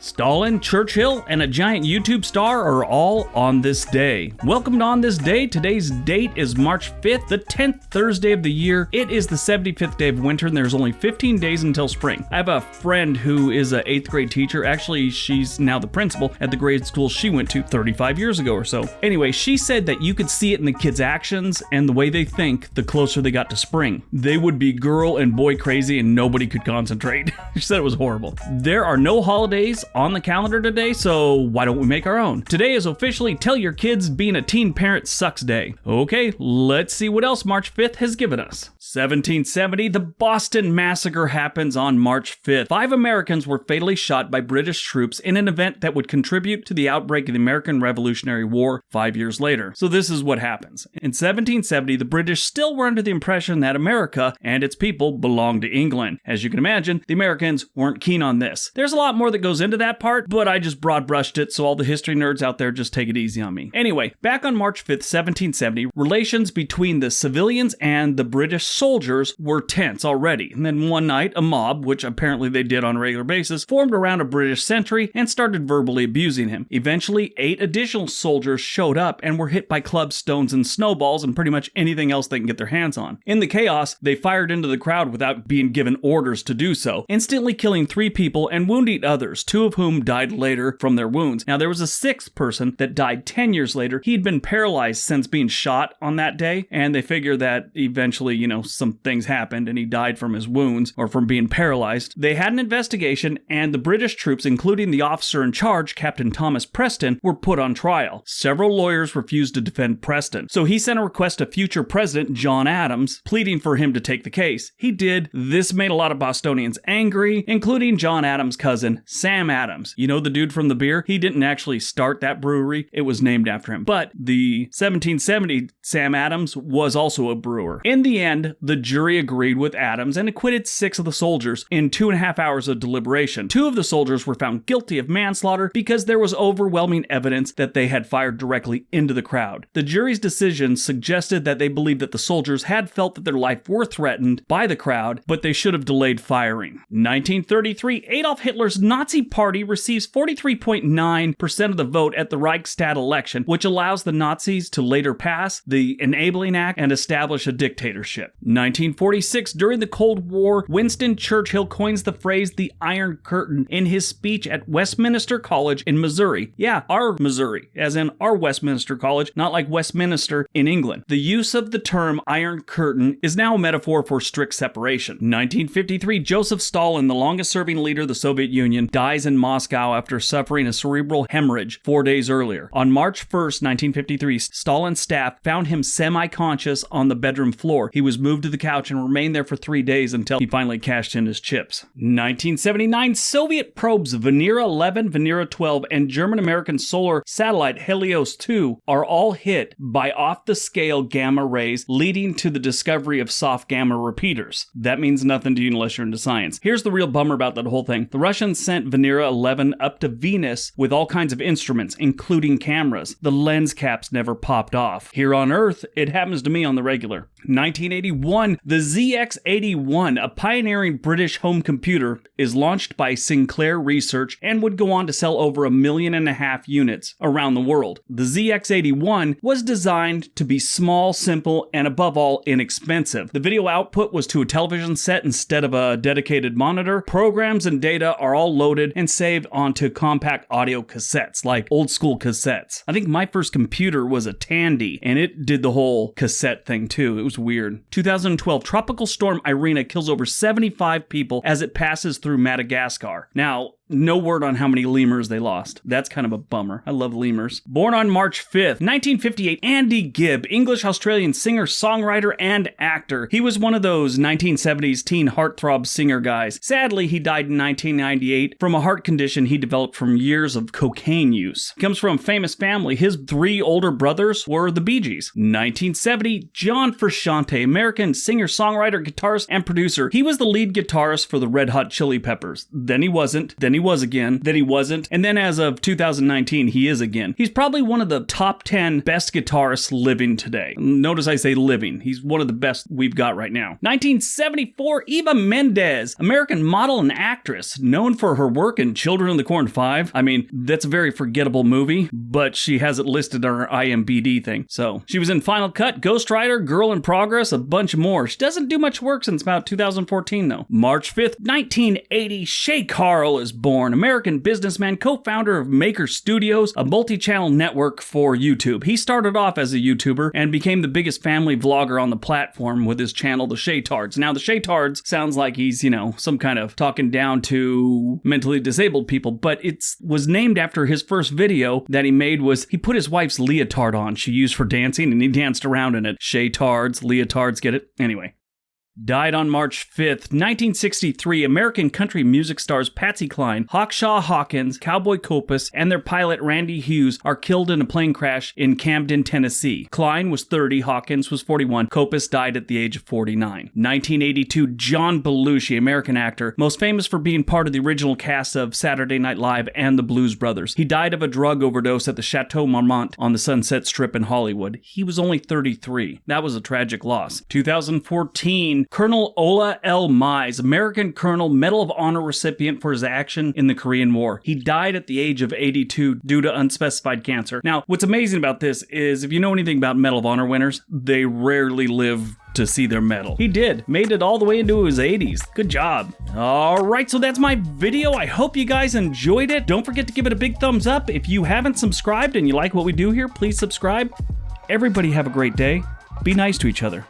Stalin, Churchill, and a giant YouTube star are all on this day. Welcome to On This Day. Today's date is March 5th, the 10th Thursday of the year. It is the 75th day of winter, and there's only 15 days until spring. I have a friend who is an 8th grade teacher. Actually, she's now the principal at the grade school she went to 35 years ago or so. Anyway, she said that you could see it in the kids' actions and the way they think the closer they got to spring. They would be girl and boy crazy and nobody could concentrate. She said it was horrible. There are no holidays on the calendar today, so why don't we make our own? Today is officially Tell Your Kids Being a Teen Parent Sucks Day. Okay, let's see what else March 5th has given us. 1770, the Boston Massacre happens on March 5th. 5 Americans were fatally shot by British troops in an event that would contribute to the outbreak of the American Revolutionary War 5 years later. So this is what happens. In 1770, the British still were under the impression that America and its people belonged to England. As you can imagine, the Americans weren't keen on this. There's a lot more that goes into that part, but I just broad brushed it, so all the history nerds out there just take it easy on me. Anyway, back on March 5th, 1770, relations between the civilians and the British soldiers were tense already. And then one night, a mob, which apparently they did on a regular basis, formed around a British sentry and started verbally abusing him. Eventually, 8 additional soldiers showed up and were hit by clubs, stones, and snowballs, and pretty much anything else they can get their hands on. In the chaos, they fired into the crowd without being given orders to do so, instantly killing 3 people and wounding others, 2 of whom died later from their wounds. Now, there was a 6th person that died 10 years later. He'd been paralyzed since being shot on that day, and they figure that eventually, some things happened and he died from his wounds or from being paralyzed. They had an investigation, and the British troops, including the officer in charge, Captain Thomas Preston, were put on trial. Several lawyers refused to defend Preston, so he sent a request to future President John Adams, pleading for him to take the case. He did. This made a lot of Bostonians angry, including John Adams' cousin, Sam Adams. You know the dude from the beer? He didn't actually start that brewery. It was named after him. But the 1770 Sam Adams was also a brewer. In the end, the jury agreed with Adams and acquitted 6 of the soldiers in 2.5 hours of deliberation. 2 of the soldiers were found guilty of manslaughter because there was overwhelming evidence that they had fired directly into the crowd. The jury's decision suggested that they believed that the soldiers had felt that their life were threatened by the crowd, but they should have delayed firing. 1933, Adolf Hitler's Nazi Party receives 43.9% of the vote at the Reichstag election, which allows the Nazis to later pass the Enabling Act and establish a dictatorship. 1946, during the Cold War, Winston Churchill coins the phrase the Iron Curtain in his speech at Westminster College in Missouri. Yeah, our Missouri, as in our Westminster College, not like Westminster in England. The use of the term Iron Curtain is now a metaphor for strict separation. 1953, Joseph Stalin, the longest-serving leader of the Soviet Union, dies in Moscow after suffering a cerebral hemorrhage 4 days earlier. On March 1st, 1953, Stalin's staff found him semi-conscious on the bedroom floor. He was moved to the couch and remained there for 3 days until he finally cashed in his chips. 1979, Soviet probes Venera 11, Venera 12, and German-American solar satellite Helios 2 are all hit by off-the-scale gamma rays, leading to the discovery of soft gamma repeaters. That means nothing to you unless you're into science. Here's the real bummer about that whole thing. The Russians sent Venera 11 up to Venus with all kinds of instruments, including cameras. The lens caps never popped off. Here on Earth, it happens to me on the regular. 1981, the ZX81, a pioneering British home computer, is launched by Sinclair Research and would go on to sell over 1.5 million units around the world. The ZX81 was designed to be small, simple, and above all, inexpensive. The video output was to a television set instead of a dedicated monitor. Programs and data are all loaded and saved onto compact audio cassettes, like old school cassettes. I think my first computer was a Tandy, and it did the whole cassette thing too. It was weird. 2012, Tropical Storm Irina kills over 75 people as it passes through Madagascar. Now, no word on how many lemurs they lost. That's kind of a bummer. I love lemurs. Born on March 5th, 1958, Andy Gibb, English-Australian singer, songwriter, and actor. He was one of those 1970s teen heartthrob singer guys. Sadly, he died in 1998 from a heart condition he developed from years of cocaine use. He comes from a famous family. His 3 older brothers were the Bee Gees. 1970, John Frusciante, American singer, songwriter, guitarist, and producer. He was the lead guitarist for the Red Hot Chili Peppers. Then he wasn't. Then then he was again, then he wasn't, and then as of 2019, he is again. He's probably one of the top 10 best guitarists living today. Notice I say living. He's one of the best we've got right now. 1974, Eva Mendes, American model and actress, known for her work in Children of the Corn 5. I mean, that's a very forgettable movie, but she has it listed on her IMDb thing. So, she was in Final Cut, Ghost Rider, Girl in Progress, a bunch more. She doesn't do much work since about 2014, though. March 5th, 1980, ShayCarl is born. American businessman, co-founder of Maker Studios, a multi-channel network for YouTube. He started off as a YouTuber and became the biggest family vlogger on the platform with his channel, The ShayTards. Now, The ShayTards sounds like he's, some kind of talking down to mentally disabled people, but it was named after his first video that he made was he put his wife's leotard on she used for dancing and he danced around in it. ShayTards, leotards, get it? Anyway. Died on March 5th, 1963, American country music stars Patsy Cline, Hawkshaw Hawkins, Cowboy Copas, and their pilot Randy Hughes are killed in a plane crash in Camden, Tennessee. Cline was 30, Hawkins was 41, Copas died at the age of 49. 1982, John Belushi, American actor, most famous for being part of the original cast of Saturday Night Live and the Blues Brothers. He died of a drug overdose at the Chateau Marmont on the Sunset Strip in Hollywood. He was only 33. That was a tragic loss. 2014, Colonel Ola L. Mize, American Colonel, Medal of Honor recipient for his action in the Korean War. He died at the age of 82 due to unspecified cancer. Now, what's amazing about this is if you know anything about Medal of Honor winners, they rarely live to see their medal. He did. Made it all the way into his 80s. Good job. Alright, so that's my video. I hope you guys enjoyed it. Don't forget to give it a big thumbs up. If you haven't subscribed and you like what we do here, please subscribe. Everybody have a great day. Be nice to each other.